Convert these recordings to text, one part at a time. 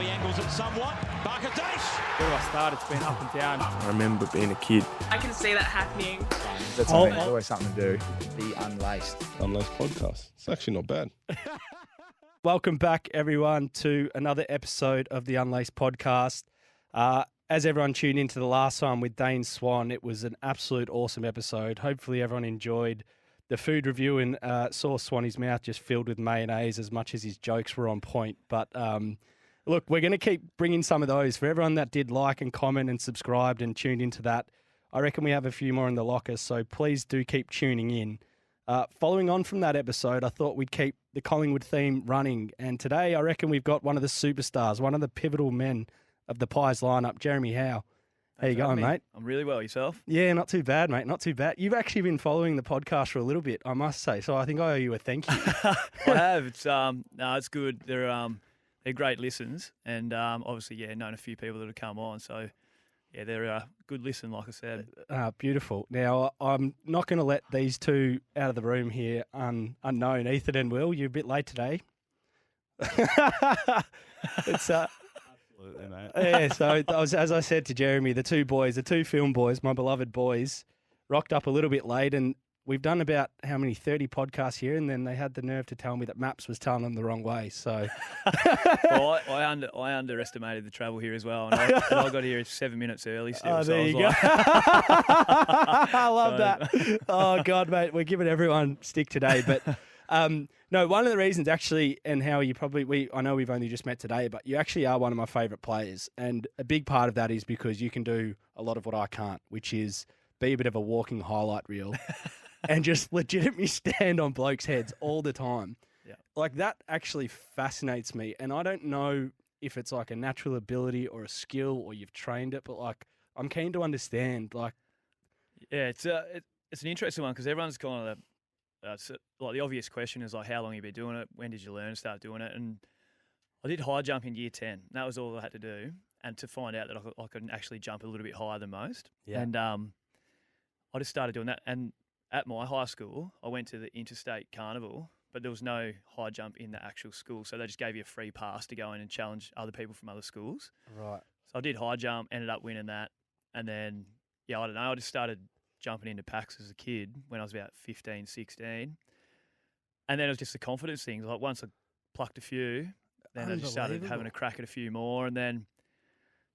he angles it somewhat. Barker Dace. Where do I start? It's been up and down. I remember being a kid. I can see that happening. That's something, there's always something to do. Be unlaced. Unlaced podcast. It's actually not bad. Welcome back, everyone, to another episode of the Unlaced podcast. As everyone tuned into the last one with Dane Swan, it was an absolute awesome episode. Hopefully everyone enjoyed the food review and saw Swanee's mouth just filled with mayonnaise as much as his jokes were on point. But look, we're going to keep bringing some of those. For everyone that did like and comment and subscribed and tuned into that, I reckon we have a few more in the locker, so please do keep tuning in. Following on from that episode, I thought we'd keep the Collingwood theme running. And today I reckon we've got one of the superstars, one of the pivotal men of the Pies lineup, Jeremy Howe. How you going, mate? I'm really well. Yourself? Yeah, not too bad, mate. Not too bad. You've actually been following the podcast for a little bit, I must say. So I think I owe you a thank you. I have. It's it's good. They're great listens, and obviously, known a few people that have come on. So yeah, they're a good listen, like I said. Beautiful. Now I'm not going to let these two out of the room here unknown. Ethan and Will, you're a bit late today. It's Absolutely, mate. Yeah, so as I said to Jeremy, the two film boys, my beloved boys, rocked up a little bit late, and we've done about 30 podcasts here, and then they had the nerve to tell me that Maps was telling them the wrong way. So, well, I underestimated the travel here as well, and I got here 7 minutes early. Still, there you go. I love that. Oh God, mate, we're giving everyone stick today, but. No, one of the reasons actually, and how you I know we've only just met today, but you actually are one of my favourite players. And a big part of that is because you can do a lot of what I can't, which is be a bit of a walking highlight reel and just legitimately stand on blokes' heads all the time. Yeah. Like that actually fascinates me. And I don't know if it's like a natural ability or a skill or you've trained it, but like I'm keen to understand. Like, yeah, it's an interesting one because everyone's kind of like the obvious question is like, how long have you been doing it? When did you learn to start doing it? And I did high jump in year 10. That was all I had to do. And to find out that I could actually jump a little bit higher than most. Yeah. And I just started doing that. And at my high school, I went to the interstate carnival, but there was no high jump in the actual school. So they just gave you a free pass to go in and challenge other people from other schools. right. So I did high jump, ended up winning that. And then, I don't know, I just started jumping into packs as a kid when I was about 15, 16. And then it was just the confidence thing. Like once I plucked a few, then I just started having a crack at a few more. And then,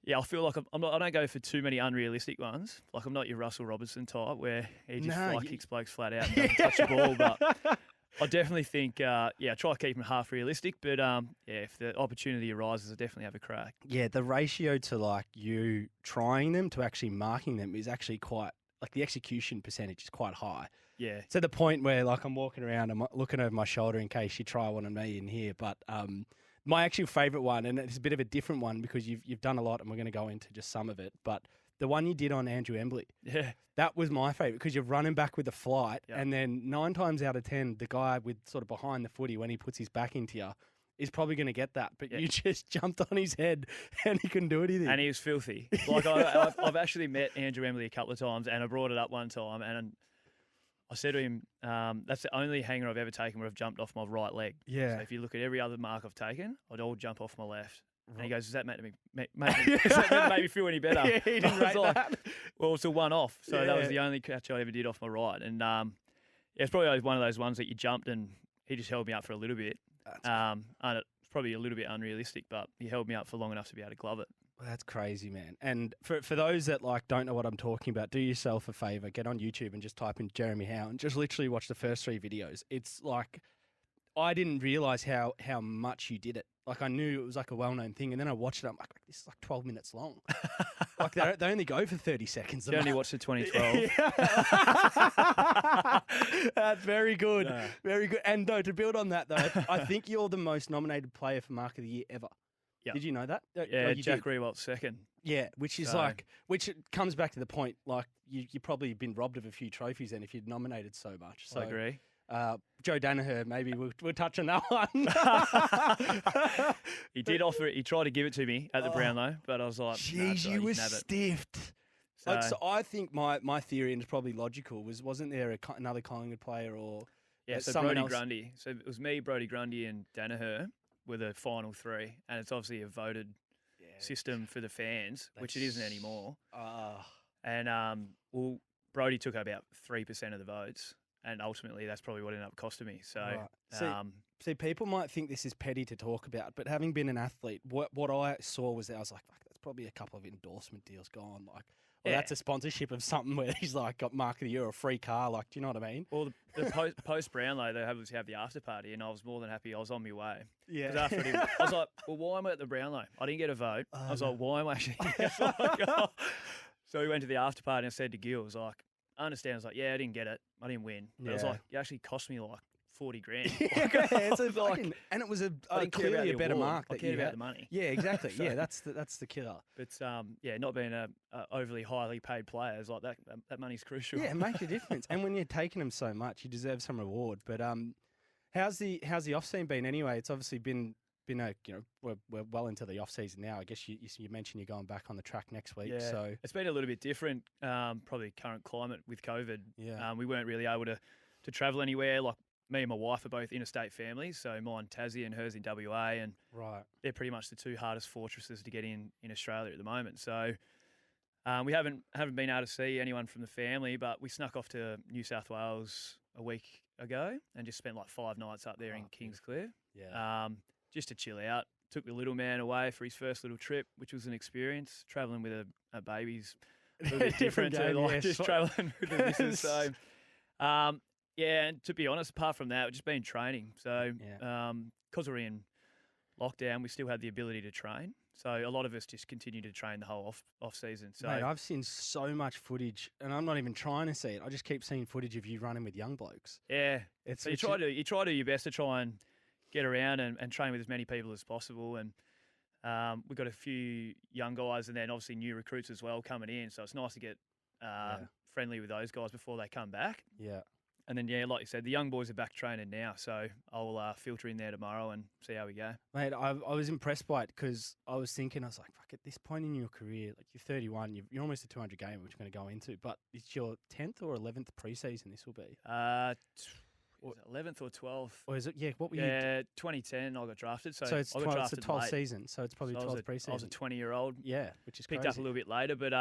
I feel like I don't go for too many unrealistic ones. Like I'm not your Russell Robertson type where he just kicks blokes flat out and doesn't touch the ball. But I definitely think, try to keep them half realistic. But if the opportunity arises, I definitely have a crack. Yeah, the ratio to like you trying them to actually marking them is actually quite, like the execution percentage is quite high. Yeah. To the point where like I'm walking around, I'm looking over my shoulder in case you try one on me in here. But my actual favourite one, and it's a bit of a different one because you've done a lot and we're going to go into just some of it, but the one you did on Andrew Embley, that was my favourite because you're running back with a flight and then 9 times out of 10, the guy with sort of behind the footy when he puts his back into you is probably going to get that, but you just jumped on his head and he couldn't do anything. And he was filthy. Like I've actually met Andrew Embley a couple of times, and I brought it up one time, and I said to him, "That's the only hanger I've ever taken where I've jumped off my right leg." Yeah. So if you look at every other mark I've taken, I'd all jump off my left. And he goes, "Does that make me feel any better?" Yeah, he didn't rate that. Well, it's a one-off, so that was the only catch I ever did off my right, and it's probably one of those ones that you jumped and he just held me up for a little bit. And it's probably a little bit unrealistic, but he held me up for long enough to be able to glove it. Well, that's crazy, man. And for those that like don't know what I'm talking about, do yourself a favour, get on YouTube and just type in Jeremy Howe and just literally watch the first 3 videos. It's like I didn't realise how much you did it. Like I knew it was like a well-known thing, and then I watched it. I'm like, this is like 12 minutes long. Like they only go for 30 seconds. You only watched the 2012. That's very good. No. Very good. And no, to build on that though, I think you're the most nominated player for Mark of the Year ever. Yep. Did you know that? Yeah, Jack Rewalt's second. Yeah, which it comes back to the point, like you've probably been robbed of a few trophies then if you'd nominated so much. So, I agree. Joe Danaher, maybe we'll touch on that one. He did offer it. He tried to give it to me at the Brownlow, but I was like, "Jeez, you were stiffed." So I think my theory, and it's probably logical, wasn't there another Collingwood player or so someone Brodie else? Grundy. So it was me, Brodie Grundy, and Danaher were the final 3, and it's obviously a voted system for the fans, which it isn't anymore. And well, Brody took about 3% of the votes, and ultimately that's probably what ended up costing me. So, see, people might think this is petty to talk about, but having been an athlete, what I saw was that I was like, fuck, that's probably a couple of endorsement deals gone. Like, well, that's a sponsorship of something where he's like got Mark of the Year or a free car. Like, do you know what I mean? Well, the post Brownlow, they obviously have the after party, and I was more than happy. I was on my way. Yeah. Because after I was like, well, why am I at the Brownlow? I didn't get a vote. I was like, why am I actually here? So we went to the after party, and I said to Gil, I was like, I understand. I was like, yeah, I didn't get it. I didn't win. But I was like, it actually cost me like 40 grand. It's a fucking, and it was clearly a better mark. I cared about the money. Yeah, exactly. So, that's the killer. But not being a overly highly paid player is like that money's crucial. Yeah, it makes a difference. And when you're taking them so much, you deserve some reward. But how's the off season been anyway? It's obviously been we're well into the off season now. I guess you mentioned you're going back on the track next week. Yeah, so it's been a little bit different. Probably current climate with COVID. Yeah, we weren't really able to travel anywhere. Like me and my wife are both interstate families, so mine Tassie and hers in WA, and they're pretty much the 2 hardest fortresses to get in Australia at the moment. So we haven't been able to see anyone from the family, but we snuck off to New South Wales a week ago and just spent like 5 nights up there in Kingsclear. Yeah. Just to chill out. Took the little man away for his first little trip, which was an experience. Travelling with a baby's a little bit different to just travelling with the missus. So, and to be honest, apart from that, we've just been training. So, because we're in lockdown, we still had the ability to train. So a lot of us just continue to train the whole off season. So, mate, I've seen so much footage, and I'm not even trying to see it. I just keep seeing footage of you running with young blokes. Yeah, so you try to do your best to try and get around and train with as many people as possible. And we've got a few young guys and then obviously new recruits as well coming in. So it's nice to get friendly with those guys before they come back. Yeah. And then, like you said, the young boys are back training now. So I'll filter in there tomorrow and see how we go. Mate, I was impressed by it because I was thinking, I was like, fuck, at this point in your career, like you're 31, you're almost a 200 game, which we're going to go into. But it's your 10th or 11th preseason this will be. 11th or 12th. Or is it? Yeah, what were you? 2010 I got drafted. So it's I got drafted it's a 12th late. season, so it's probably 12th preseason. I was a 20-year-old. Yeah, which is picked crazy. up a little bit later, but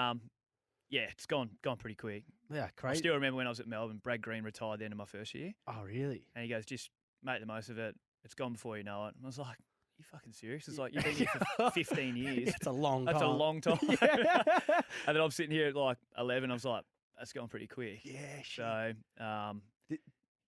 it's gone pretty quick. Yeah, crazy. I still remember when I was at Melbourne, Brad Green retired at the end of my first year. Oh, really? And he goes, just make the most of it. It's gone before you know it. And I was like, you fucking serious? It's like, you've been here for 15 years. It's a long time. That's a long time. And then I'm sitting here at like 11. I was like, that's gone pretty quick. Yeah, sure. So,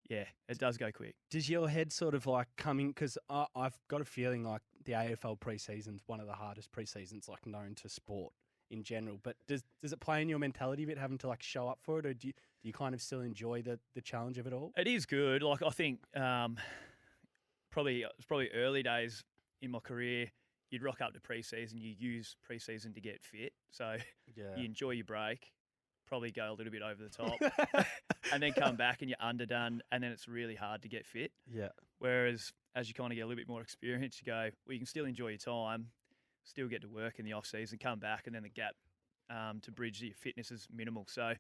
yeah, it does go quick. Does your head sort of like coming, because I've got a feeling like the AFL preseason's one of the hardest preseasons like known to sport in general, but does it play in your mentality a bit having to like show up for it, or do you kind of still enjoy the challenge of it all? It is good. Like I think probably early days in my career, you'd rock up to preseason, you use preseason to get fit, so you enjoy your break, probably go a little bit over the top, and then come back and you're underdone, and then it's really hard to get fit. Yeah. Whereas as you kind of get a little bit more experience, you go, well, you can still enjoy your time, still get to work in the off season, come back, and then the gap to bridge your fitness is minimal. So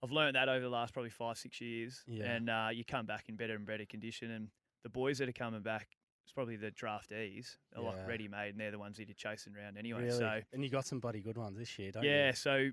I've learned that over the last probably 5-6 years, and you come back in better and better condition. And the boys that are coming back, it's probably the draftees. They're like ready made, and they're the ones that you're chasing around anyway. Really? So and you got some bloody good ones this year, don't you? Yeah, so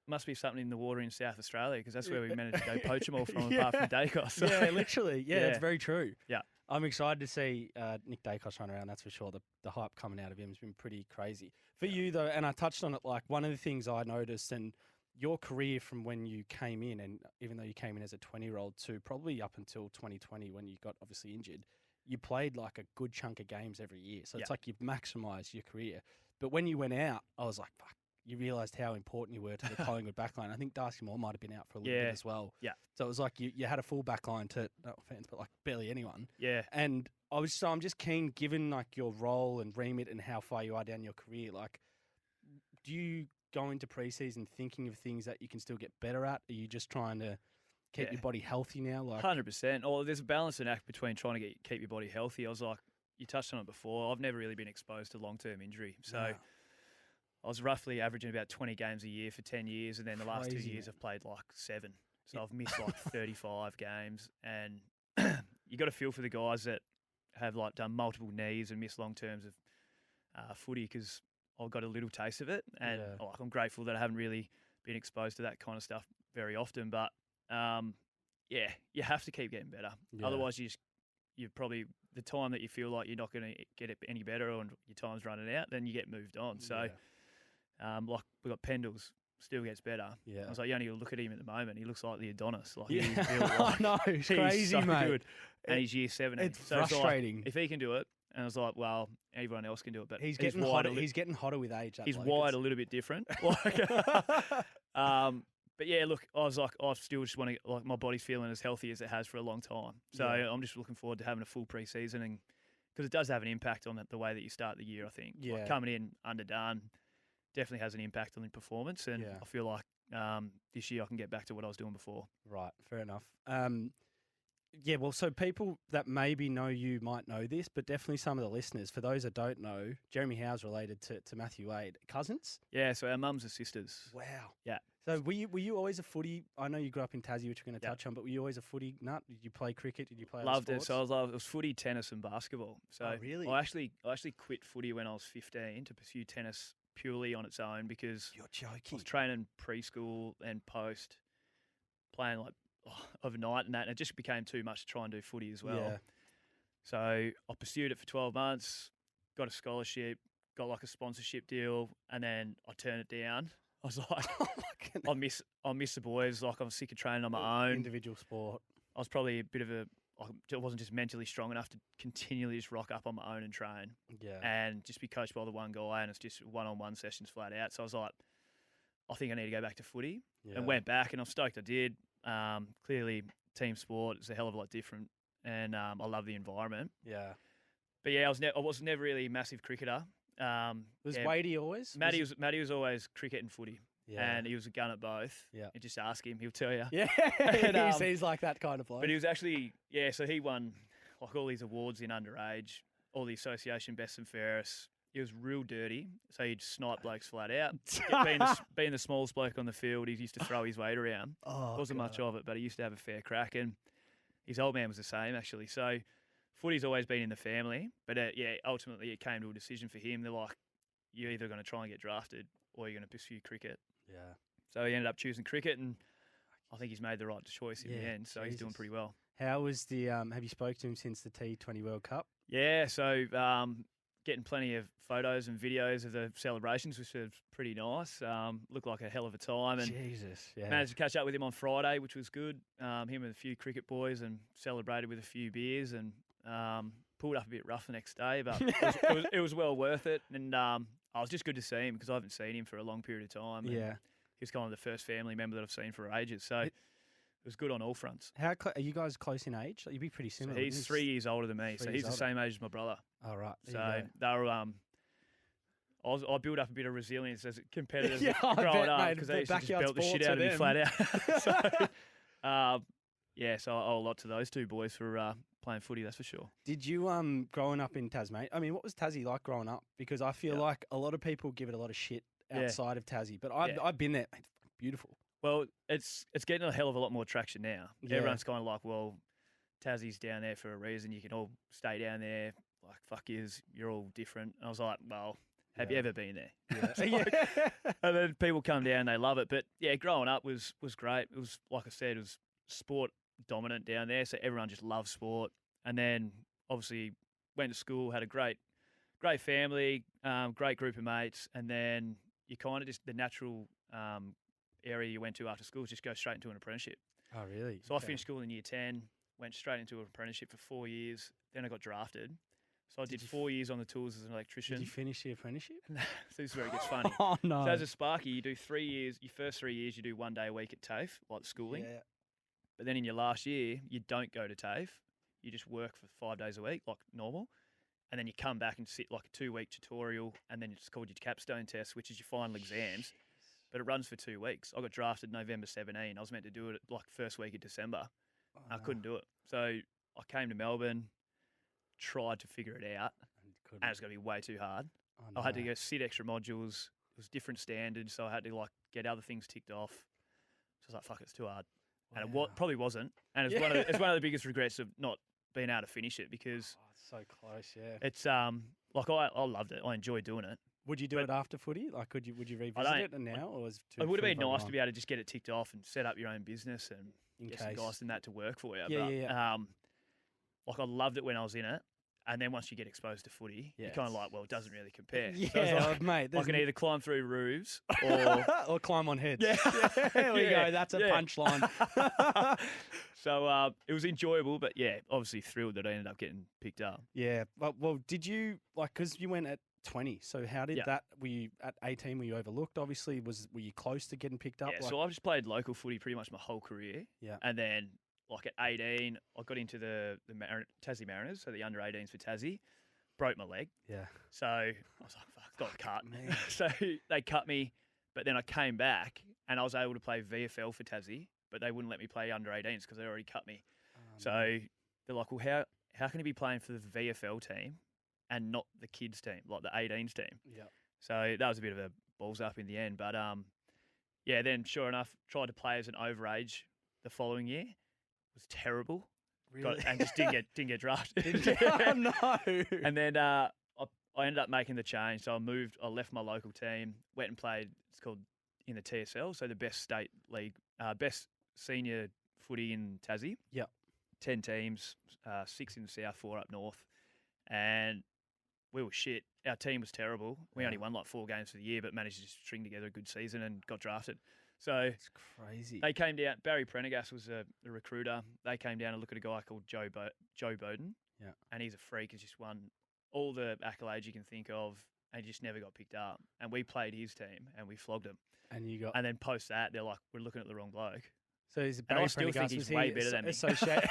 must be something in the water in South Australia because that's where we managed to go poach them all from, apart from Dacos. So. Yeah, literally. Yeah, it's very true. Yeah. I'm excited to see Nick Dacos run around, that's for sure. The hype coming out of him has been pretty crazy. For you, though, and I touched on it, like one of the things I noticed, and your career from when you came in, and even though you came in as a 20-year-old to probably up until 2020 when you got obviously injured, you played like a good chunk of games every year. So it's like you've maximised your career. But when you went out, I was like, fuck. You realised how important you were to the Collingwood backline. I think Darcy Moore might have been out for a little bit as well. Yeah. So it was like you had a full backline to, no offence, but like barely anyone. Yeah. And I'm just keen, given like your role and remit and how far you are down your career, like, do you go into preseason thinking of things that you can still get better at? Are you just trying to keep your body healthy now? Like 100%. Oh, there's a balancing act between trying to keep your body healthy. I was like, you touched on it before. I've never really been exposed to long-term injury. So I was roughly averaging about 20 games a year for 10 years, and then the last 2 years I've played like 7. So I've missed like 35 games, and you got to feel for the guys that have like done multiple knees and missed long terms of footy because I got a little taste of it, and I'm grateful that I haven't really been exposed to that kind of stuff very often. But you have to keep getting better. Yeah. Otherwise, you probably the time that you feel like you're not going to get it any better or your time's running out, then you get moved on. So, like we got Pendles. Still gets better. Yeah. I was like, you only look at him at the moment. He looks like the Adonis. Like he's built like, I know, it's crazy, so mate. Good. And he's year 17. It's frustrating. Like, if he can do it, and I was like, well, everyone else can do it. But he's getting hotter. He's getting hotter with age. He's wired a little bit different. But yeah, look, I was like, I still just want to like my body's feeling as healthy as it has for a long time. So I'm just looking forward to having a full preseason, and because it does have an impact on the way that you start the year. I think. Yeah. Like coming in underdone definitely has an impact on the performance, and I feel like this year I can get back to what I was doing before. Right, fair enough. Well, so people that maybe know you might know this, but definitely some of the listeners, for those that don't know, Jeremy Howe's related to Matthew Wade. Cousins? Yeah, so our mums are sisters. Wow. Yeah. So were you always a footy? I know you grew up in Tassie, which we're going to touch on, but were you always a footy nut? Did you play cricket? Did you play Loved other it. sports? So it was footy, tennis, and basketball. So really? I actually quit footy when I was 15 to pursue tennis purely on its own because you're joking. I was training preschool and post, playing like overnight and that, and it just became too much to try and do footy as well. Yeah. So I pursued it for 12 months, got a scholarship, got like a sponsorship deal, and then I turned it down. I was like, I miss the boys. Like I'm sick of training on my own. Individual sport. I was probably a bit of I wasn't just mentally strong enough to continually just rock up on my own and train. Yeah. And just be coached by the one guy, and it's just one-on-one sessions flat out. So I was like, I think I need to go back to footy, and went back, and I'm stoked I did. Clearly, team sport is a hell of a lot different, and I love the environment. Yeah. But yeah, I was never really a massive cricketer. Was Wadey always? Matty was always cricket and footy. Yeah. And he was a gun at both. Yeah. And just ask him, he'll tell you. Yeah. And, he's like that kind of bloke. But he was actually, so he won like all these awards in underage, all the association best and fairest. He was real dirty, so he'd snipe blokes flat out. Being the smallest bloke on the field, he used to throw his weight around. Wasn't much of it, but he used to have a fair crack. And his old man was the same, actually. So footy's always been in the family. But ultimately it came to a decision for him. They're like, you're either going to try and get drafted or you're going to pursue cricket. Yeah. So he ended up choosing cricket, and I think he's made the right choice in the end. So he's doing pretty well. How was the? Have you spoke to him since the T20 World Cup? Yeah. So getting plenty of photos and videos of the celebrations, which was pretty nice. Looked like a hell of a time, and managed to catch up with him on Friday, which was good. Him and a few cricket boys, and celebrated with a few beers, and pulled up a bit rough the next day, but it was well worth it. And it was just good to see him because I haven't seen him for a long period of time. Yeah. He was kind of the first family member that I've seen for ages. So it was good on all fronts. How are you guys close in age? Like, you'd be pretty similar. So he's 3 years older than me. So he's the same age as my brother. Oh, right. So they were, I built up a bit of resilience as competitors I growing bet, up mate, because they used to just backyard belt the shit sports out of me for flat out. So I owe a lot to those two boys for playing footy, that's for sure. Did you, growing up in Tasmania, I mean, what was Tassie like growing up? Because I feel like a lot of people give it a lot of shit outside of Tassie, but I've been there. Mate, it's beautiful. Well, it's getting a hell of a lot more traction now. Yeah. Everyone's kind of like, well, Tassie's down there for a reason. You can all stay down there. Like, fuck yous, you're all different. And I was like, well, have you ever been there? Yeah. And then people come down, they love it. But yeah, growing up was great. It was, like I said, it was sport dominant down there. So everyone just loved sport. And then obviously went to school, had a great family, great group of mates. And then you kind of just, the natural area you went to after school was just go straight into an apprenticeship. Oh, really? So I finished school in year 10, went straight into an apprenticeship for 4 years. Then I got drafted. So I did 4 years on the tools as an electrician. Did you finish the apprenticeship? So this is where it gets funny. Oh, no. So as a Sparky, you do 3 years, your first 3 years, you do 1 day a week at TAFE, like schooling. Yeah. But then in your last year, you don't go to TAFE. You just work for 5 days a week, like normal. And then you come back and sit like a 2-week tutorial, and then it's called your capstone test, which is your final exams. But it runs for 2 weeks. I got drafted November 17. I was meant to do it like first week of December. I couldn't do it. So I came to Melbourne, tried to figure it out, and it's going to be way too hard. Oh, no. I had to go sit extra modules. It was different standards, so I had to like get other things ticked off. So I was like, fuck, it's too hard. And it probably wasn't. And it's one of the biggest regrets of not being able to finish it because Oh, it's so close, yeah. it's like I loved it. I enjoyed doing it. Would you do it after footy? Like, would you revisit don't- it now, or was it too It would have been far nice gone to be able to just get it ticked off and set up your own business and in get some case? guys and that to work for you. Yeah, but, yeah. like I loved it when I was in it, and then once you get exposed to footy, Yeah, you're kind of it's- like, well, it doesn't really compare. Yeah, So it's like, mate. I there's can n- either climb through roofs or or climb on heads. Yeah. There we Yeah, go. That's a yeah. punchline. So it was enjoyable, but yeah, obviously thrilled that I ended up getting picked up. Yeah, but well, did you like? Because you went at 20, so how did Yeah. that? Were you at 18? Were you overlooked? Obviously, were you close to getting picked up? Yeah, Like, so I've just played local footy pretty much my whole career. Yeah. And then like at 18, I got into the Tassie Mariners, so the under 18s for Tassie, broke my leg. yeah, So I was like, fuck, got cut. man. So they cut me, but then I came back and I was able to play VFL for Tassie, but they wouldn't let me play under 18s because they already cut me. So they're like, well, how can you be playing for the VFL team and not the kids team, like the 18s team? yeah, So that was a bit of a balls up in the end. But yeah, then sure enough, tried to play as an overage the following year. It was terrible. really? And just didn't get drafted. oh no! And then I ended up making the change. So I left my local team, went and played, it's called in the TSL, so the best state league, best senior footy in Tassie. Yep. 10 teams, 6 in the south, 4 up north. And we were shit. Our team was terrible. We only won like 4 games for the year, but managed to just string together a good season and got drafted. So It's crazy. they came down. Barry Prendergast was a recruiter. They came down to look at a guy called Joe Bowden. Yeah. And he's a freak. He's just won all the accolades you can think of and he just never got picked up. And we played his team and we flogged him. And you got. And then post that, they're like, we're looking at the wrong bloke. So he's And I Barry still think Prendergast, he's was way he better than me. associate-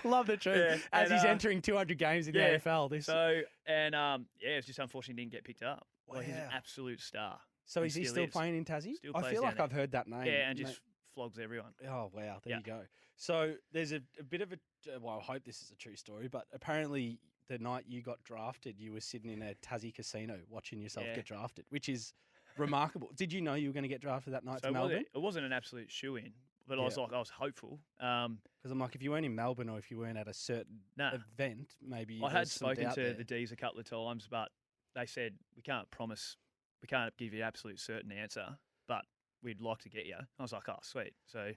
Love the truth. Yeah, As and, he's entering 200 games in the yeah, AFL. This. So, and yeah, it's just unfortunately didn't get picked up. Like, he's an Wow. absolute star. So and is he still still is. playing in Tassie? Still I plays feel down like there. I've heard that name. Yeah, and mate. just flogs everyone. Oh wow, there Yeah. you go. So there's a bit of a well, I hope this is a true story, but apparently the night you got drafted, you were sitting in a Tassie casino watching yourself Yeah. get drafted, which is remarkable. Did you know you were going to get drafted that night So to Melbourne? it wasn't an absolute shoe-in, but I was hopeful. Because I'm like, if you weren't in Melbourne or if you weren't at a certain Nah. event, maybe I had there's some spoken doubt to there. the D's a couple of times, but they said we can't give you an absolute certain answer, but we'd like to get you. I was like, oh, sweet. So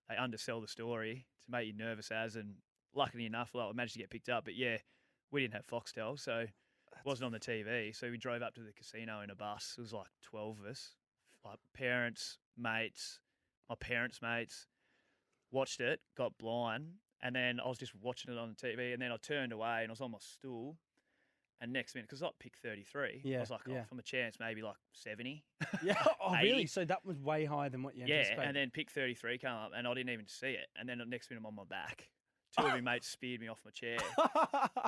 they undersell the story to make you nervous and luckily enough, I managed to get picked up. But yeah, we didn't have Foxtel, so it wasn't on the TV. So we drove up to the casino in a bus. It was like 12 of us, like parents, mates, my parents' mates. Watched it, got blind, and then I was just watching it on the TV, and then I turned away and I was on my stool. And next minute, because I picked 33, I Yeah, was like, oh, yeah. from a chance, maybe like 70. Yeah. Oh, 80. really? So that was way higher than what you Yeah, anticipated. and then pick 33 come up, and I didn't even see it. And then the next minute, I'm on my back. 2 of my mates speared me off my chair,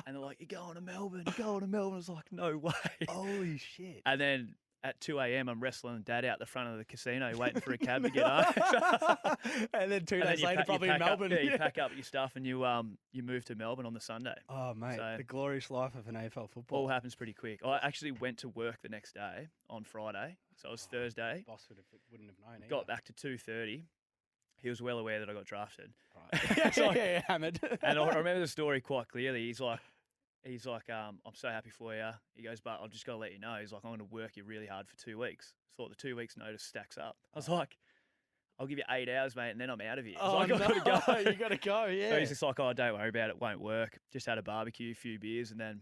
and they're like, "You're going to Melbourne. You're going to Melbourne." I was like, "No way." Holy shit. And then at 2 a.m., I'm wrestling Dad out the front of the casino, waiting for a cab to get home. And then 2 And then days you later, pack- you probably in pack up- Melbourne. yeah, you pack up your stuff and you move to Melbourne on the Sunday. Oh, mate, So- the glorious life of an AFL football. All happens pretty quick. I actually went to work the next day on Friday, so it was Thursday. Boss wouldn't have known. Got back to 2:30. He was well aware that I got drafted. Right. So- yeah, hammered. And I remember the story quite clearly. He's like, I'm so happy for you. He goes, but I've just got to let you know. He's like, I'm going to work you really hard for 2 weeks. Thought the 2 weeks notice stacks up. I was like, I'll give you 8 hours, mate, and then I'm out of here. He's Oh, like, no. I've got to go. You got to go, yeah. So he's just like, oh, don't worry about it. Won't work. Just had a barbecue, a few beers, and then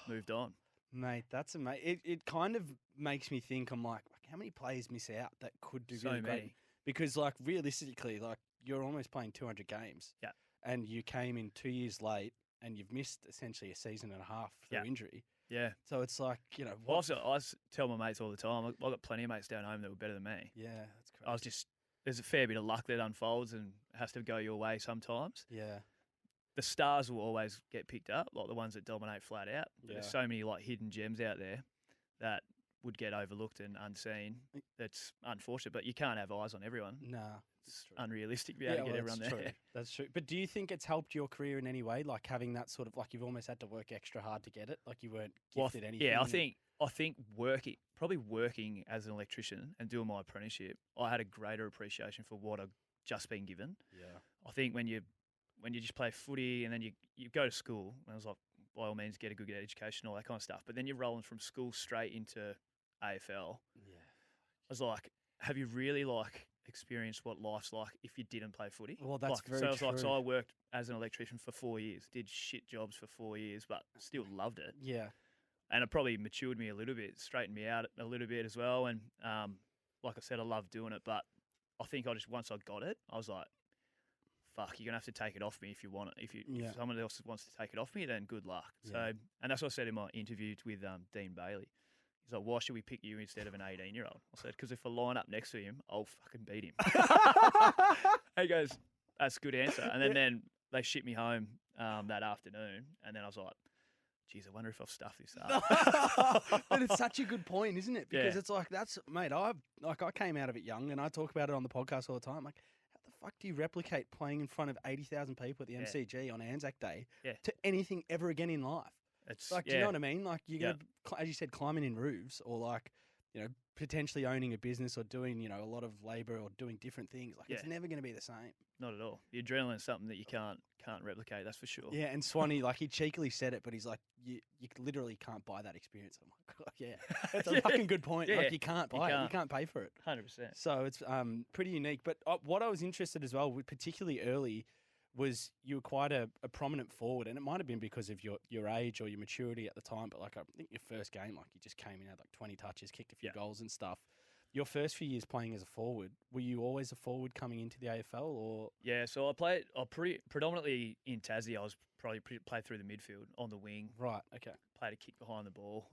moved on. Mate, that's amazing. It kind of makes me think, I'm like, how many players miss out that could do So really great? many. Because, like, realistically, like, you're almost playing 200 games. Yeah. And you came in 2 years late and you've missed essentially a season and a half through Yeah. injury. Yeah. So it's like, you know, Well, I tell my mates all the time, I've got plenty of mates down home that were better than me. yeah, that's crazy. There's a fair bit of luck that unfolds and has to go your way sometimes. Yeah. The stars will always get picked up, like the ones that dominate flat out. But there's Yeah. so many like hidden gems out there that would get overlooked and unseen. That's unfortunate, but you can't have eyes on everyone. Nah. It's unrealistic to be able to get everyone that's there. true. That's true. But do you think it's helped your career in any way? Like having that sort of, like you've almost had to work extra hard to get it? Like you weren't gifted anything? Yeah, I think working as an electrician and doing my apprenticeship, I had a greater appreciation for what I've just been given. Yeah. I think when you when you just play footy and then you go to school. And I was like, by all means, get a good education, all that kind of stuff. But then you're rolling from school straight into AFL. Yeah. I was like, have you really experienced what life's like if you didn't play footy? Well, that's very so I was true. so I worked as an electrician for 4 years, did shit jobs for 4 years, but still loved it. Yeah. And it probably matured me a little bit, straightened me out a little bit as well. And like I said, I love doing it. But I think once I got it, I was like, fuck, you're going to have to take it off me if you want it. If someone else wants to take it off me, then good luck. Yeah. So, and that's what I said in my interview with Dean Bailey. He's like, why should we pick you instead of an 18-year-old? I said, because if I line up next to him, I'll fucking beat him. He goes, that's a good answer. And then they shipped me home that afternoon. And then I was like, geez, I wonder if I've stuffed this up. But it's such a good point, isn't it? Because Yeah. it's like, mate, I came out of it young and I talk about it on the podcast all the time. Like, how the fuck do you replicate playing in front of 80,000 people at the MCG on Anzac Day to anything ever again in life? It's Like, do you know what I mean? Like, you're going to, as you said, climbing in roofs or like, you know, potentially owning a business or doing, you know, a lot of labor or doing different things. Like, it's never going to be the same. Not at all. The adrenaline's something that you can't replicate, that's for sure. Yeah, and Swanee, like, he cheekily said it, but he's like, you literally can't buy that experience. I'm like, yeah, that's a fucking good point. Yeah, Like, you can't buy it. You can't pay for it. 100%. So it's pretty unique. But what I was interested as well, particularly early, was you were quite a prominent forward, and it might have been because of your age or your maturity at the time. But like I think your first game, like you just came in, had like 20 touches, kicked a few goals and stuff. Your first few years playing as a forward, were you always a forward coming into the AFL, or? Yeah, so I predominantly in Tassie. I was probably played through the midfield on the wing. Right. Okay. Played a kick behind the ball.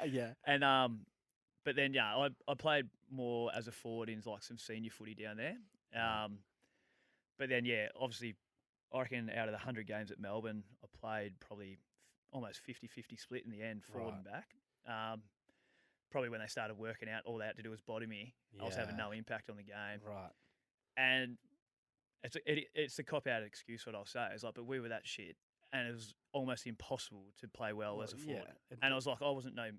Yeah. And but then I played more as a forward in like some senior footy down there. But then, obviously, I reckon out of the 100 games at Melbourne, I played probably almost 50-50 split in the end, forward and back. Probably when they started working out, all they had to do was body me. I was having no impact on the game. Right. And it's a cop-out excuse, what I'll say. It's like, but we were that shit. And it was almost impossible to play well as a forward. Yeah. And I was like, I wasn't no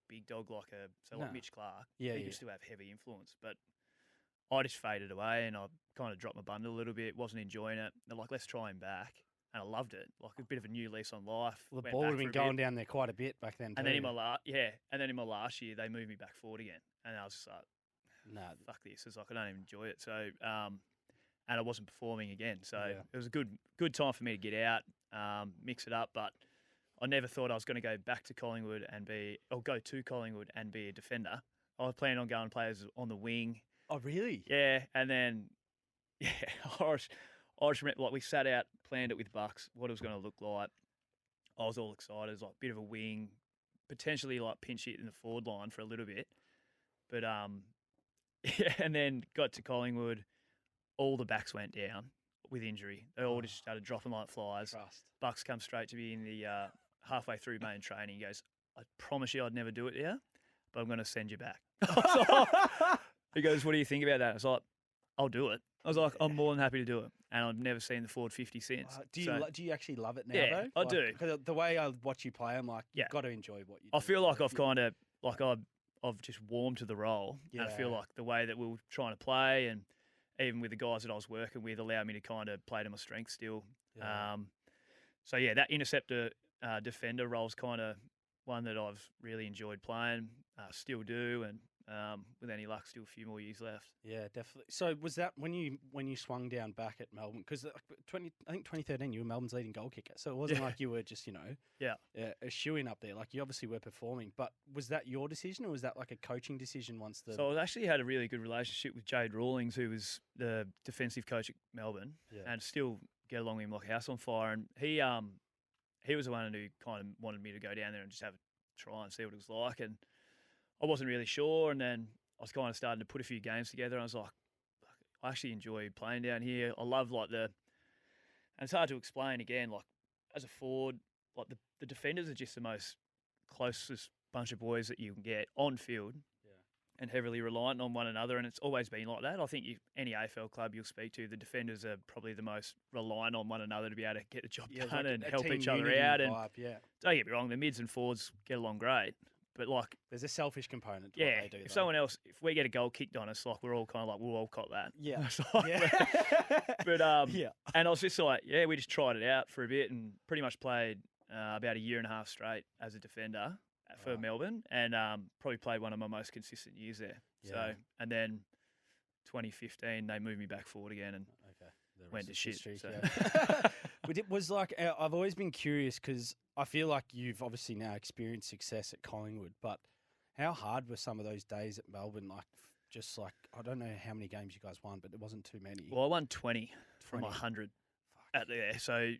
big dog like No. Mitch Clark. Yeah, He could still have heavy influence. But I just faded away and I kind of dropped my bundle a little bit, wasn't enjoying it. They're like, let's try him back. And I loved it. Like a bit of a new lease on life. Well, the Went ball back would have for been a going bit. down there quite a bit back then. And then too. in my last year, they moved me back forward again. And I was just like, No. fuck this. It's like, I don't even enjoy it. So, and I wasn't performing again. So it was a good time for me to get out, mix it up. But I never thought I was going to go back to Collingwood go to Collingwood and be a defender. I was planning on going and play as on the wing. Oh, really? Yeah. And then, I just remember, like, we sat out, planned it with Bucks, what it was going to look like. I was all excited. It was like a bit of a wing, potentially like pinch hit in the forward line for a little bit. But, and then got to Collingwood, all the backs went down with injury. They all just started dropping like flies. Trust. Bucks come straight to me in the halfway through main training. He goes, I promise you I'd never do it here, but I'm going to send you back. He goes, what do you think about that? I was like, I'll do it. I was like, I'm more than happy to do it. And I've never seen the forward 50 since. Do you actually love it now, Yeah, though? I do. Because the way I watch you play, I'm like, you've got to enjoy what you do. I feel like I've kind of, like I've just warmed to the role. And I feel like the way that we were trying to play and even with the guys that I was working with allowed me to kind of play to my strengths still. Yeah. So, that interceptor defender role's kind of one that I've really enjoyed playing, still do, and with any luck, still a few more years left. Yeah, definitely. So was that when you swung down back at Melbourne? Because I think 2013 you were Melbourne's leading goal kicker, so it wasn't like you were just a shoo-in up there. Like you obviously were performing, but was that your decision or was that like a coaching decision once the? So I actually had a really good relationship with Jade Rawlings, who was the defensive coach at Melbourne, and still get along with him like a house on fire. And he was the one who kind of wanted me to go down there and just have a try and see what it was like. And I wasn't really sure. And then I was kind of starting to put a few games together. And I was like, I actually enjoy playing down here. I love and it's hard to explain again, like as a forward, like the defenders are just the most closest bunch of boys that you can get on field and heavily reliant on one another. And it's always been like that. I think any AFL club you'll speak to, the defenders are probably the most reliant on one another to be able to get the job done and help each other out. And don't get me wrong, the mids and forwards get along great. But like, There's a selfish component to yeah, what they do. if someone else, if we get a goal kicked on us, like we're all kind of like, we'll all cop that. Yeah. It's like- Yeah. But Yeah. and I was just like, yeah, we just tried it out for a bit and pretty much played about a year and a half straight as a defender for Right. Melbourne, and probably played one of my most consistent years there. Yeah. So, and then 2015 they moved me back forward again, and Okay. The went rest to is shit, history, so. yeah. But it was like, I've always been curious because I feel like you've obviously now experienced success at Collingwood, but how hard were some of those days at Melbourne? Like, just like, I don't know how many games you guys won, but there wasn't too many. well, I won 20 from 20. 100 Fuck. at there. So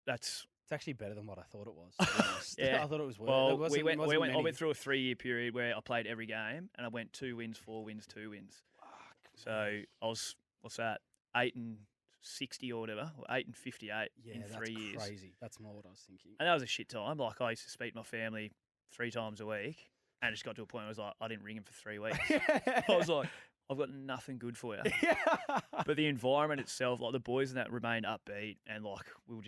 that's It's actually better than what I thought it was. To be honest. Yeah. I thought it was worse. well, It wasn't- we went. wasn't I many. went through a 3-year period where I played every game, and I went 2 wins, 4 wins, 2 wins. Fuck, So man. I was, what's that, 8-60 or whatever, or 8-58 Yeah, in that's 3 years. crazy. That's more what I was thinking. And that was a shit time. Like, I used to speak to my family 3 times a week, and it just got to a point where I was like, I didn't ring him for 3 weeks. I was like, I've got nothing good for you. yeah. But the environment itself, like the boys in that remained upbeat, and like we'll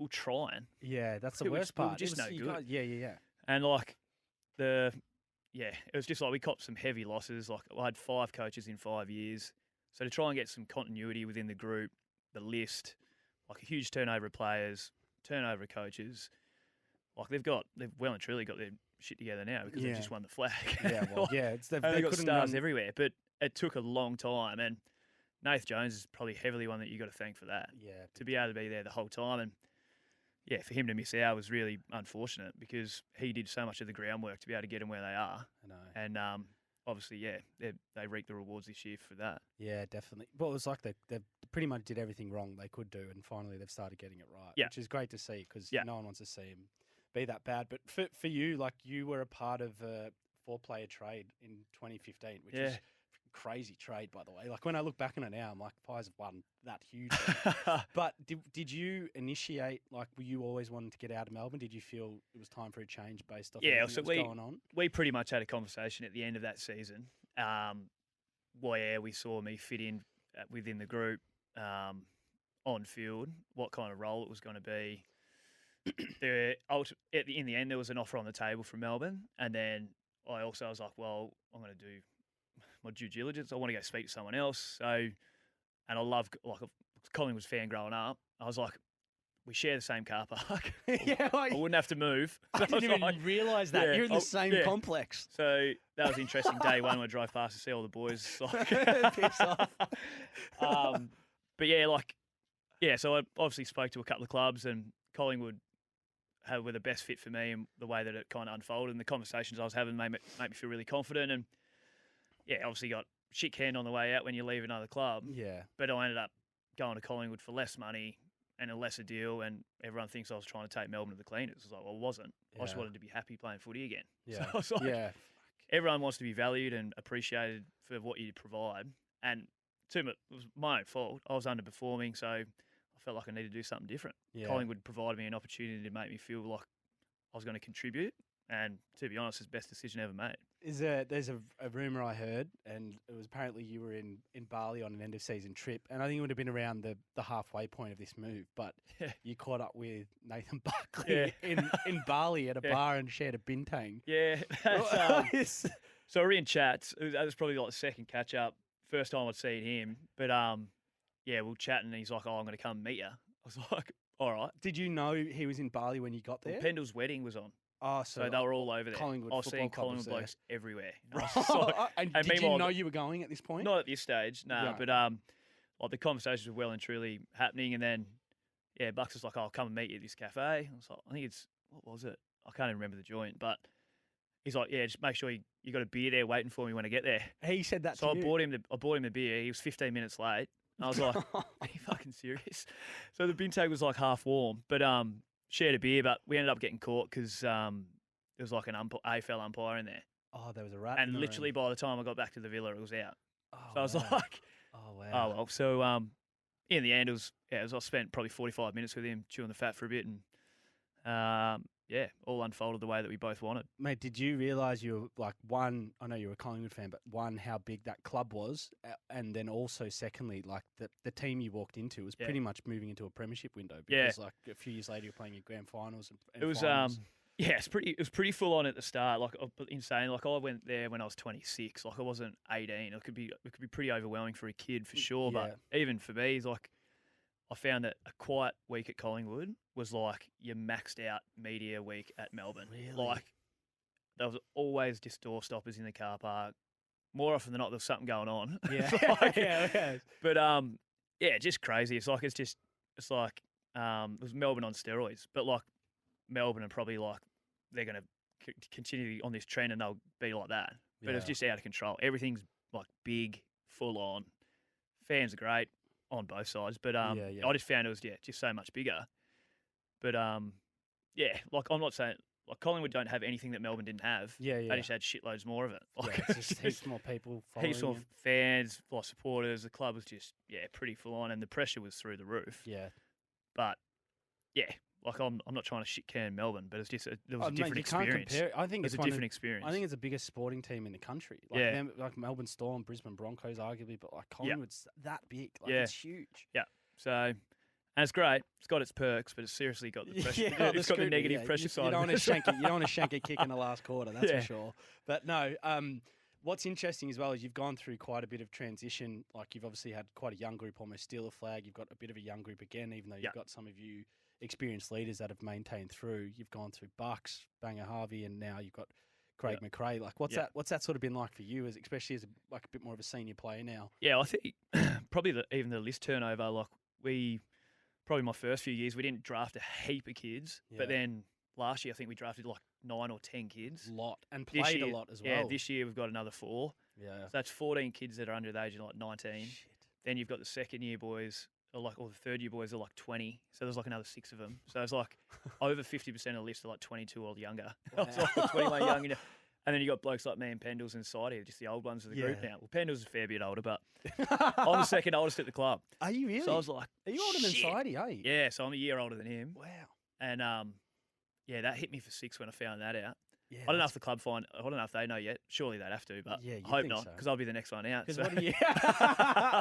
try and Yeah, that's the It was- worst we were part. just It no was- you good. guys- yeah. And like it was just like we copped some heavy losses. Like I had 5 coaches in 5 years. So to try and get some continuity within the group, the list, like a huge turnover of players, turnover of coaches, like they've well and truly got their shit together now because Yeah. they've just won the flag. Yeah, well, Like, yeah. It's and they they've got couldn't stars run- everywhere. But it took a long time, and Nath Jones is probably heavily one that you got to thank for that. Yeah, To be able to be there the whole time, and yeah, for him to miss out was really unfortunate because he did so much of the groundwork to be able to get them where they are. I know. And obviously, yeah, they reaped the rewards this year for that. Yeah, definitely. Well, it was like they pretty much did everything wrong they could do, and finally they've started getting it right, Yeah. which is great to see because Yeah. no one wants to see him be that bad. But for you, like you were a part of a 4-player trade in 2015, which is Yeah. a crazy trade, by the way. Like when I look back on it now, I'm like, Pies have won that huge. But did you initiate, like, were you always wanting to get out of Melbourne? Did you feel it was time for a change based off Yeah, everything so that was going on? we pretty much had a conversation at the end of that season. Where we saw me fit in within the group on field, what kind of role it was going to be. In the end, there was an offer on the table from Melbourne, and then I was like, well, I'm going to do my due diligence. I want to go speak to someone else. So, and I love like a Collingwood fan growing up. I was like, we share the same car park. Yeah, I wouldn't have to move. I So didn't was even like- realise that. yeah, You're in the oh, same yeah. complex. So that was interesting. Day one when I drove past to see all the boys. Like, Piss off. But yeah, so I obviously spoke to a couple of clubs, and Collingwood were the best fit for me, and the way that it kind of unfolded and the conversations I was having made me feel really confident. And yeah, obviously got shit canned on the way out when you leave another club. Yeah. But I ended up going to Collingwood for less money and a lesser deal, and everyone thinks I was trying to take Melbourne to the cleaners. I was like, well, I wasn't. I just Yeah. wanted to be happy playing footy again. Yeah. So I was like, Yeah. everyone wants to be valued and appreciated for what you provide. And it was my own fault. I was underperforming, so I felt like I needed to do something different. Yeah. Collingwood provided me an opportunity to make me feel like I was going to contribute. And to be honest, it's the best decision ever made. There's a rumour I heard, and it was apparently you were in Bali on an end of season trip, and I think it would have been around the halfway point of this move, but Yeah. you caught up with Nathan Buckley Yeah. in Bali at a Yeah. bar and shared a bintang. Yeah. Yes. So we're in chats. That was probably like the second catch up. First time I'd seen him. But yeah, we're chatting, and he's like, oh, I'm going to come meet you. I was like, all right. Did you know he was in Bali when you got there? Pendle's wedding was on. Oh, So they were all over there. Collingwood I was Football seeing Club was Collingwood there. blokes everywhere. And I was just like- and and did you meanwhile, know you were going at this point? Not at this stage, no. Yeah. But like the conversations were well and truly happening, and then yeah, Bucks was like, "I'll come and meet you at this cafe." I was like, "I think it's what was it? I can't even remember the joint." But he's like, "Yeah, just make sure you got a beer there waiting for me when I get there." He said that So to I you. bought him the beer. He was 15 minutes late. And I was like, "Are you fucking serious?" So the bintang was like half warm, but shared a beer, but we ended up getting caught because there was like an AFL umpire in there, Oh, there was a rat. and in the literally room. by the time I got back to the villa, it was out. Oh, So I was wow. like, oh oh wow. well. So in the end, I spent probably 45 minutes with him chewing the fat for a bit, and yeah, all unfolded the way that we both wanted. Mate, did you realise you were like one? I know you're a Collingwood fan, but one, how big that club was, and then also secondly, like the team you walked into was Yeah. pretty much moving into a premiership window Yeah. because like a few years later you're playing your grand finals and It was finals. Yeah, it was pretty full on at the start. Like insane. Like I went there when I was 26. Like I wasn't 18. It could be pretty overwhelming for a kid for sure. Yeah. But even for me, it's like I found that a quiet week at Collingwood was like your maxed out media week at Melbourne. Really? Like there was always just door stoppers in the car park. More often than not, there was something going on. Yeah. Like, yeah. But yeah, just crazy. It's like it was Melbourne on steroids. But like Melbourne are probably like they're going to continue on this trend and they'll be like that. But it's just out of control. Everything's like big, full on. Fans are great on both sides, but I just found it was just so much bigger. But like I'm not saying like Collingwood don't have anything that Melbourne didn't have. Yeah. They just had shitloads more of it. Like It's just heaps more people following. heaps more fans, like supporters. The club was just pretty full on, and the pressure was through the roof. Yeah. But like I'm not trying to shit can Melbourne, but it's just there was a mate, different you can't experience. compare it. I think It's a different experience. I think it's the biggest sporting team in the country. Like Yeah. them, like Melbourne Storm, Brisbane Broncos, arguably, but like Collingwood's that big. Like Yeah. it's huge. So, and it's great. It's got its perks, but it's seriously got the pressure. Yeah, it's got the scrutiny, negative pressure side. You don't of want it. to shank it. You don't want to shank a kick in the last quarter. That's Yeah. for sure. But no. What's interesting as well is you've gone through quite a bit of transition. Like you've obviously had quite a young group almost steal a flag. You've got a bit of a young group again, even though you've got some of you experienced leaders that have maintained through. You've gone through Bucks, Banger Harvey, and now you've got Craig McRae. Like what's that sort of been like for you, especially as a bit more of a senior player now? Yeah, I think probably even the list turnover. Like probably my first few years, we didn't draft a heap of kids, but then last year I think we drafted like 9 or 10 kids. A lot and This played year- a lot as well. Yeah, this year we've got another 4. Yeah. So that's 14 kids that are under the age of like 19. Shit. Then you've got the second year boys, or the third year boys are like 20. So there's like another 6 of them. So it's like over 50% of the list are like 22 or younger. It's like 21 young. And then you got blokes like me and Pendles inside here, just the old ones of the group now. Well, Pendles is a fair bit older, but I'm the second oldest at the club. Are you really? So I was like, are you older than shit. Sidey, are you? Yeah, so I'm a year older than him. Wow. And that hit me for 6 when I found that out. Yeah, I don't know if the club I don't know if they know yet. Surely they'd have to, but Yeah, you'd I hope think not, so. because I'll be the next one out. Because So. what do you?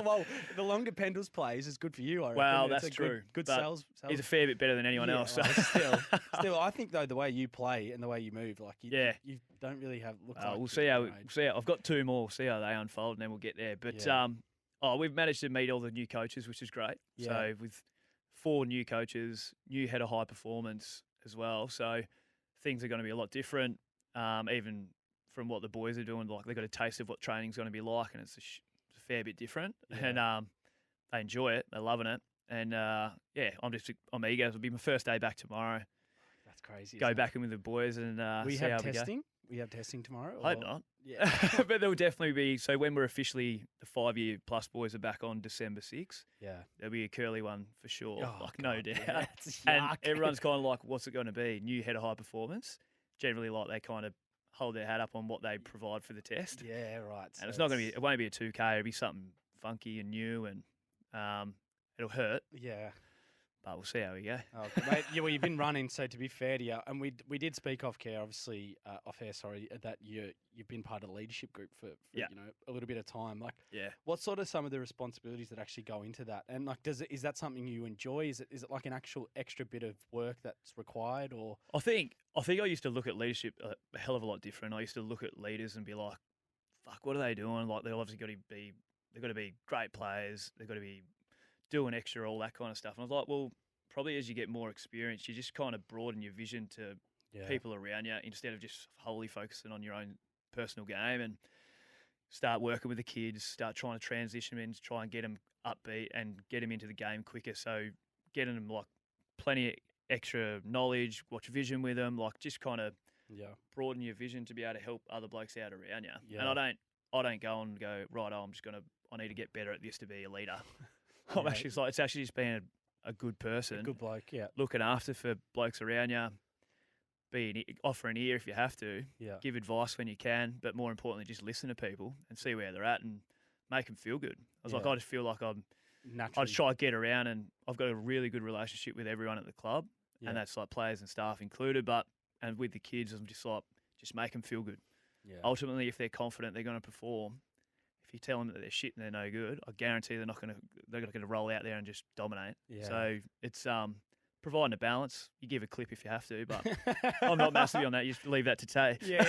Well, the longer Pendles plays is good for you. I reckon. Well, It's that's a true. Good but sales. He's a fair bit better than anyone else. So. Well, still, I think though the way you play and the way you move, like you don't really have look. Like We'll see how. I've got 2 more. We'll see how they unfold, and then we'll get there. But we've managed to meet all the new coaches, which is great. Yeah. So with 4 new coaches, new head of high performance as well. So things are going to be a lot different. Even from what the boys are doing, like they've got a taste of what training's going to be like, and it's a fair bit different. Yeah. And they enjoy it, they're loving it, and I'm eager. It'll be my first day back tomorrow. That's crazy. Go back in with the boys and We see have how testing. We have testing tomorrow. we go. Hope not. Yeah. But there'll definitely be. So when we're officially the 5-year plus boys are back on December 6th, Yeah. there'll be a curly one for sure. Oh, No God, doubt. yeah, it's And yuck. everyone's kind of like, what's it going to be? New head of high performance. Generally, like they kind of hold their hat up on what they provide for the test. Yeah, right. And So it's not going to be. It won't be a 2K. It'll be something funky and new, and it'll hurt. Yeah. But we'll see how we go. Oh, good, mate. Yeah, well, you've been running, so to be fair to you, and we did speak off air, that you've been part of the leadership group for a little bit of time. Like, Yeah. what sort of some of the responsibilities that actually go into that, and like, is that something you enjoy? Is it like an actual extra bit of work that's required, or? I think I used to look at leadership a hell of a lot different. I used to look at leaders and be like, "Fuck, what are they doing? Like, they've obviously got to be great players. They've got to be doing extra, all that kind of stuff." And I was like, well, probably as you get more experience, you just kind of broaden your vision to people around you instead of just wholly focusing on your own personal game, and start working with the kids, start trying to transition them in, to try and get them upbeat and get them into the game quicker. So getting them like plenty of extra knowledge, watch vision with them, like just kind of broaden your vision to be able to help other blokes out around you. Yeah. And I don't go and go, right, I need to get better at this to be a leader. Yeah. It's actually just being a good person, A good bloke, yeah. looking after for blokes around you, offer an ear if you have to, Yeah. give advice when you can, but more importantly, just listen to people and see where they're at and make them feel good. I just feel like I Naturally. just try to get around, and I've got a really good relationship with everyone at the club, Yeah. and that's like players and staff included. And with the kids, I'm just like, just make them feel good. Yeah. Ultimately, if they're confident they're going to perform, if you tell them that they're shit and they're no good, I guarantee they're not going to roll out there and just dominate. Yeah. So it's providing a balance. You give a clip if you have to, but I'm not massively on that. You just leave that to Tay. Yeah,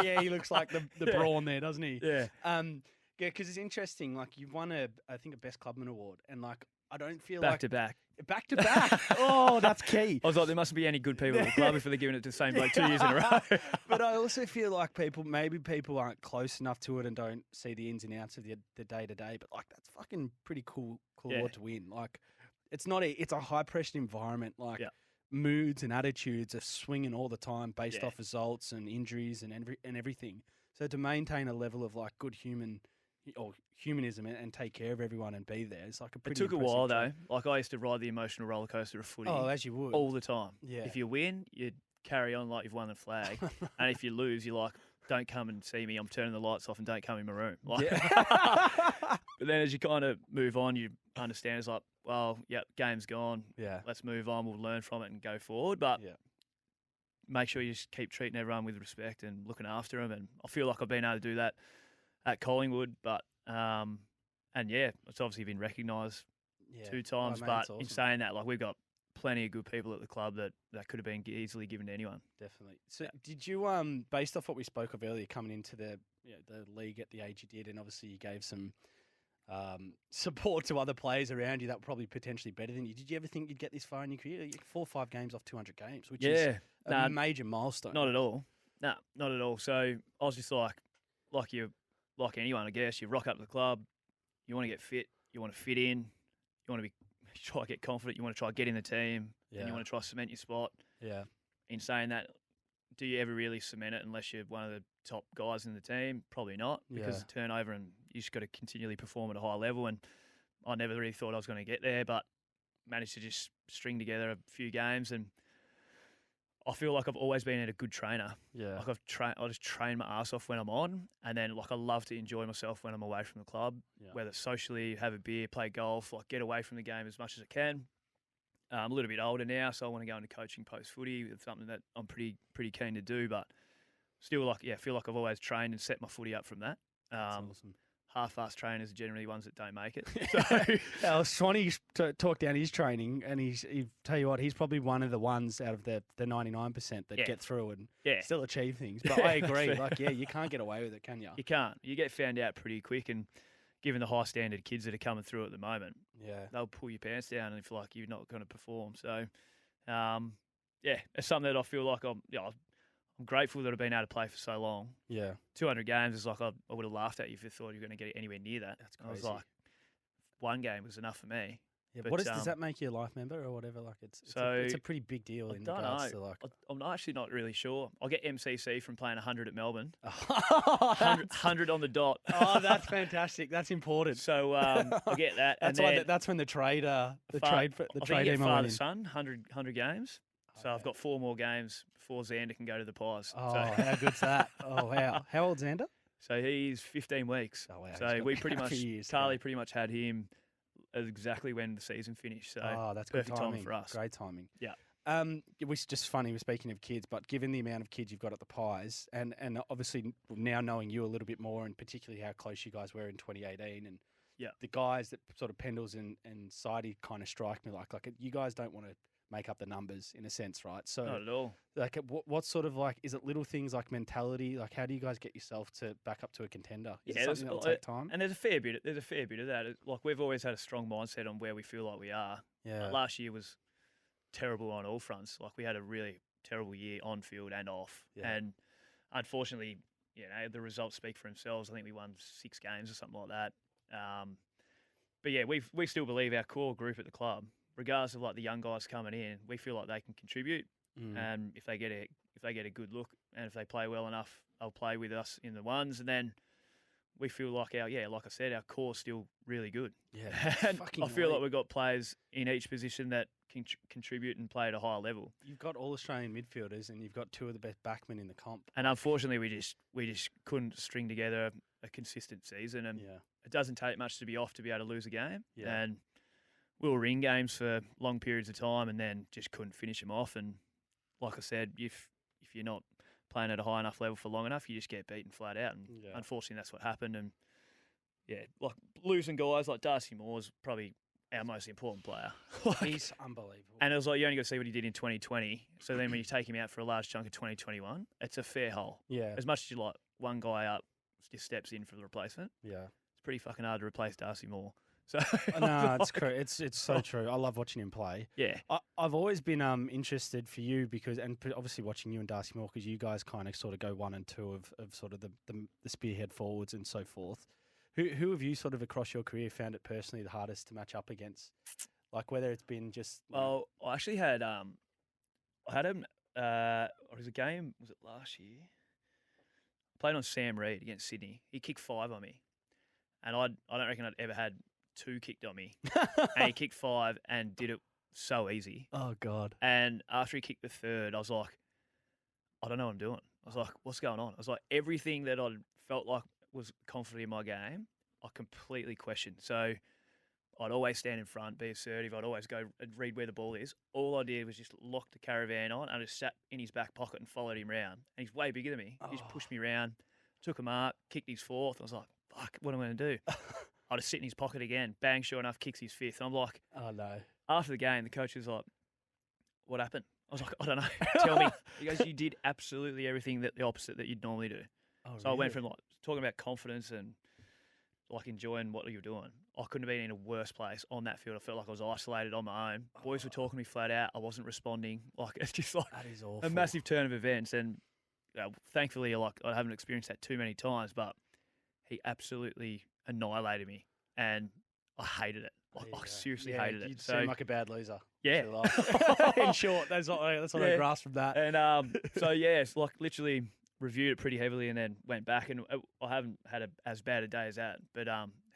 yeah, he looks like the brawn there, doesn't he? Yeah. Yeah, because it's interesting. Like you've won I think a Best Clubman award, and like I don't feel Back like to back. back to back. Oh, that's key. I was like, there mustn't be any good people at the club if they're giving it to the same bloke 2 years in a row. But I also feel like people aren't close enough to it and don't see the ins and outs of the day to day. But like that's fucking pretty cool Yeah. award to win. Like it's a high pressure environment. Like Yeah. moods and attitudes are swinging all the time based Yeah. off results and injuries and everything. So to maintain a level of like good humanism and take care of everyone and be there, it's like a It pretty. took a impressive while, trait. though. Like, I used to ride the emotional roller coaster of footy Oh, as you would. all the time. Yeah. If you win, you carry on like you've won the flag. And if you lose, you're like, don't come and see me. I'm turning the lights off and don't come in my room. Like, but then as you kind of move on, you understand it's like, well, yep, game's gone. Yeah. Let's move on. We'll learn from it and go forward. But Yeah. make sure you just keep treating everyone with respect and looking after them. And I feel like I've been able to do that at Collingwood. But, and yeah, it's obviously been recognised Yeah. 2 times. Oh, mate, But it's in awesome. saying that, like, we've got plenty of good people at the club that could have been easily given to anyone. Definitely. So, did you based off what we spoke of earlier, coming into the league at the age you did, and obviously you gave some support to other players around you that were probably potentially better than you. Did you ever think you'd get this far in your career? 4 or 5 games off 200 games, which is a Nah, major milestone. not at all. No, not at all. So I was just like anyone, I guess. You rock up to the club, you want to get fit, you want to fit in, you want to try to get confident, you want to try to get in the team, and Yeah. you want to try to cement your spot. Yeah. In saying that, do you ever really cement it unless you're one of the top guys in the team? Probably not, because Yeah. of turnover, and you just got to continually perform at a high level. And I never really thought I was going to get there, but managed to just string together a few games. And I feel like I've always been a good trainer. Yeah. Like I just train my ass off when I'm on, and then like I love to enjoy myself when I'm away from the club, Yeah. whether it's socially, have a beer, play golf, like get away from the game as much as I can. I'm a little bit older now, so I want to go into coaching post footy. It's something that I'm pretty keen to do, but still feel like I've always trained and set my footy up from that. That's awesome. Half-assed trainers are generally ones that don't make it. So, Swanee talked down his training, and he tell you what, he's probably one of the ones out of the 99% that Yeah. get through and Yeah. still achieve things. But I agree, like, yeah, you can't get away with it, can you? You can't. You get found out pretty quick, and given the high standard kids that are coming through at the moment, Yeah. they'll pull your pants down if like you're not going to perform. So, it's something that I feel like I'm grateful that I've been able to play for so long. Yeah. 200 games is like I would have laughed at you if you thought you were going to get anywhere near that. That's I was crazy. like, 1 game was enough for me. Yeah, But, does that make you a life member or whatever? Like it's So, a pretty big deal I in don't regards know. to like. I'm actually not really sure. I'll get MCC from playing 100 at Melbourne. Oh, 100 on the dot. that's fantastic. That's important. So I get that. That's and why. then That's when the trade. The I trade think you get email went father in. son 100 games. So I've got 4 more games before Xander can go to the Pies. Oh, So, how good's that? Oh, wow. How old's Xander? so he's 15 weeks. Oh, wow. he's So got we a pretty few much years to go. Carly pretty much had him at exactly when the season finished. So Oh, that's good perfect timing. timing for us. Great timing. Yeah. It was just funny. We're speaking of kids, but given the amount of kids you've got at the Pies, and obviously now knowing you a little bit more, and particularly how close you guys were in 2018, and Yeah. the guys that sort of Pendles and Sidey kind of strike me like you guys don't want to make up the numbers in a sense, right? So Not at all. like what sort of like is it little things like mentality? Like how do you guys get yourself to back up to a contender? Is it there's something that'll take time? And there's a fair bit of that. Like we've always had a strong mindset on where we feel like we are. Yeah. Like last year was terrible on all fronts. Like we had a really terrible year on field and off. Yeah. And unfortunately, the results speak for themselves. I think we won 6 games or something like that. But yeah, we still believe our core group at the club, regardless of like the young guys coming in, we feel like they can contribute. Mm. And if they get a good look and if they play well enough, they'll play with us in the ones. And then we feel like like I said, our core's still really good. Yeah. And fucking I feel elite. like we've got players in each position that can contribute and play at a higher level. You've got all Australian midfielders, and you've got 2 of the best backmen in the comp. And unfortunately, we just couldn't string together a consistent season. And Yeah. it doesn't take much to be off to be able to lose a game. Yeah. And we were in games for long periods of time and then just couldn't finish them off. And like I said, if you're not playing at a high enough level for long enough, you just get beaten flat out. And Yeah. unfortunately, that's what happened. And yeah, like losing guys like Darcy Moore's probably our most important player. He's unbelievable. And it was like, you only got to see what he did in 2020. So then when you take him out for a large chunk of 2021, it's a fair hole. Yeah. As much as you like one guy up just steps in for the replacement, Yeah. it's pretty fucking hard to replace Darcy Moore. So No, it's true. It's so true. I love watching him play. Yeah. I've always been interested for you because, and obviously watching you and Darcy Moore, because you guys kind of sort of go 1 and 2 of sort of the spearhead forwards and so forth. Who have you sort of across your career found it personally the hardest to match up against? Like whether it's been just Well, I actually had I had him. It was a game. Was it last year? I played on Sam Reid against Sydney. He kicked 5 on me, and I don't reckon I'd ever had 2 kicked on me, and he kicked 5 and did it so easy. Oh God! And after he kicked the 3rd, I was like, I don't know what I'm doing. I was like, what's going on? I was like, everything that I felt like was confident in my game, I completely questioned. So I'd always stand in front, be assertive. I'd always go and read where the ball is. All I did was just lock the caravan on and I just sat in his back pocket and followed him round. And he's way bigger than me. He just pushed me round, took a mark, kicked his 4th. I was like, fuck, what am I going to do? I just sit in his pocket again. Bang, sure enough, kicks his 5th. And I'm like, oh no. After the game, the coach was like, what happened? I was like, I don't know. Tell me. He goes, you did absolutely everything that the opposite that you'd normally do. Oh, So I went from like talking about confidence and like enjoying what you're doing. I couldn't have been in a worse place on that field. I felt like I was isolated on my own. Boys were talking to me flat out. I wasn't responding. Like it's just like that is awful. a massive turn of events. And thankfully, like I haven't experienced that too many times. But he absolutely annihilated me, and I hated it. I seriously hated it. You So seem like a bad loser. yeah. In short, that's what I grasped from that. And so yeah, it's like literally reviewed it pretty heavily and then went back. And I haven't had as bad a day as that, but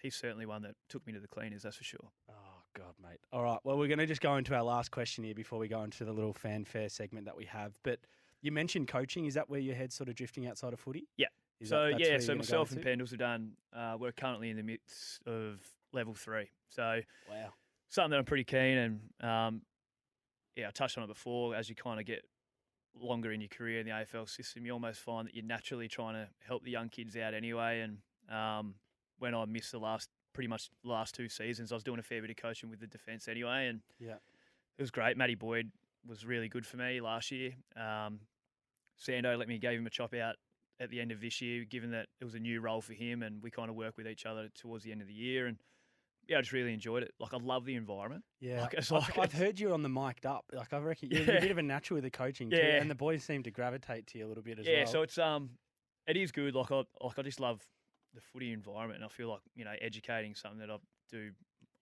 he's certainly one that took me to the cleaners, that's for sure. Oh God, mate. All right. Well, we're going to just go into our last question here before we go into the little fanfare segment that we have. But you mentioned coaching. Is that where your head's sort of drifting outside of footy? Yeah. That's So where you're so gonna myself go and into? Pendles have done. We're currently in the midst of level 3. So Wow. something that I'm pretty keen and I touched on it before. As you kind of get longer in your career in the AFL system, you almost find that you're naturally trying to help the young kids out anyway. And when I missed pretty much the last 2 seasons, I was doing a fair bit of coaching with the defence anyway, and yeah, it was great. Matty Boyd was really good for me last year. Sando gave him a chop out at the end of this year, given that it was a new role for him, and we kind of worked with each other towards the end of the year. And yeah, I just really enjoyed it. Like I love the environment. yeah. Like, I've heard you on the mic'd up. Like I reckon you're a bit of a natural with the coaching too, Yeah. and the boys seem to gravitate to you a little bit as well. Yeah, so it's it is good. Like I just love the footy environment, and I feel like educating something that I do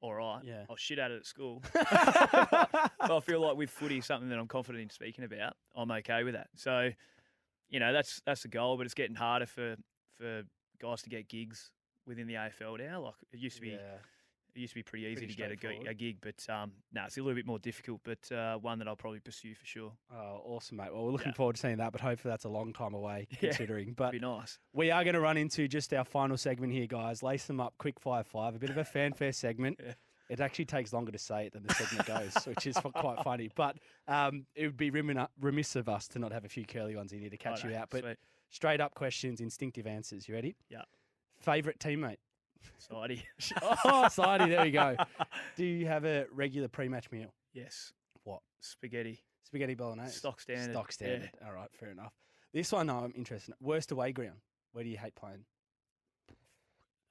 all right. Yeah. I was shit at it at school. But I feel like with footy, something that I'm confident in speaking about, I'm okay with that. So, that's the goal, but it's getting harder for guys to get gigs within the AFL now. Like it used to be. Yeah. It used to be pretty easy Pretty to get straightforward. a gig, but it's a little bit more difficult, but one that I'll probably pursue for sure. Oh, awesome, mate. Well, we're looking Yeah. forward to seeing that, but hopefully that's a long time away Yeah. considering. But Be nice. we are going to run into just our final segment here, guys. Lace them up, quick 5-5, a bit of a fanfare segment. Yeah. It actually takes longer to say it than the segment goes, which is quite funny. But it would be remiss of us to not have a few curly ones in here to catch you Righto, out. But sweet. straight up questions, instinctive answers. You ready? Yeah. Favourite teammate? Sidey. Oh, Sidey, there we go. Do you have a regular pre-match meal? Yes. What? Spaghetti. Spaghetti bolognese? Stock standard. Stock standard. All right, fair enough. This one, I'm interested in. Worst away ground? Where do you hate playing?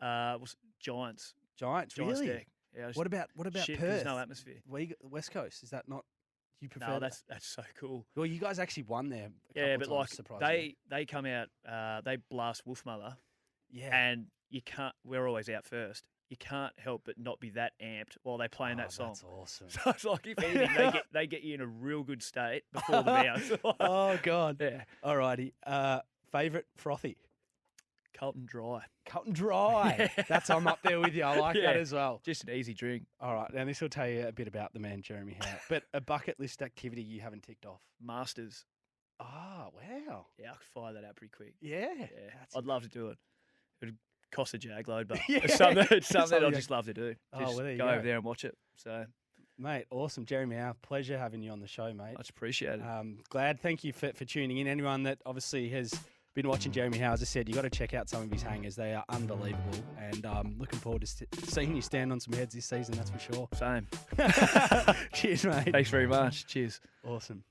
Was Giants. Giants, Giants really? deck. Yeah, What about shit 'cause Perth? there's no atmosphere. West Coast, is that not? You prefer? No, that? that's so cool. Well, you guys actually won there. Yeah, but like surprisingly. they come out, they blast Wolfmother, yeah, and you can't. We're always out first. You can't help but not be that amped while they're playing that song. That's awesome. So it's like if anything, they get you in a real good state before the bounce. Oh God. Yeah. Alrighty. Favorite frothy? Carlton Dry. Carlton Dry. Yeah. That's I'm up there with you. I like that Yeah. as well. Just an easy drink. All right, now this will tell you a bit about the man Jeremy Howe. But a bucket list activity you haven't ticked off. Masters. Ah, wow. Yeah, I could fire that out pretty quick. Yeah. Yeah, That's I'd love to do it. It'd cost a jag load, but Yeah, it's something I something just love to do. Oh, Just well, there you go go. over there and watch it. So Mate, awesome. Jeremy Howe, pleasure having you on the show, mate. much appreciated. Glad. Thank you for tuning in. Anyone that obviously has been watching Jeremy Howe. As I said, you got to check out some of his hangers. They are unbelievable, and looking forward to seeing you stand on some heads this season. That's for sure. Same. Cheers, mate. Thanks very much. Cheers. Awesome.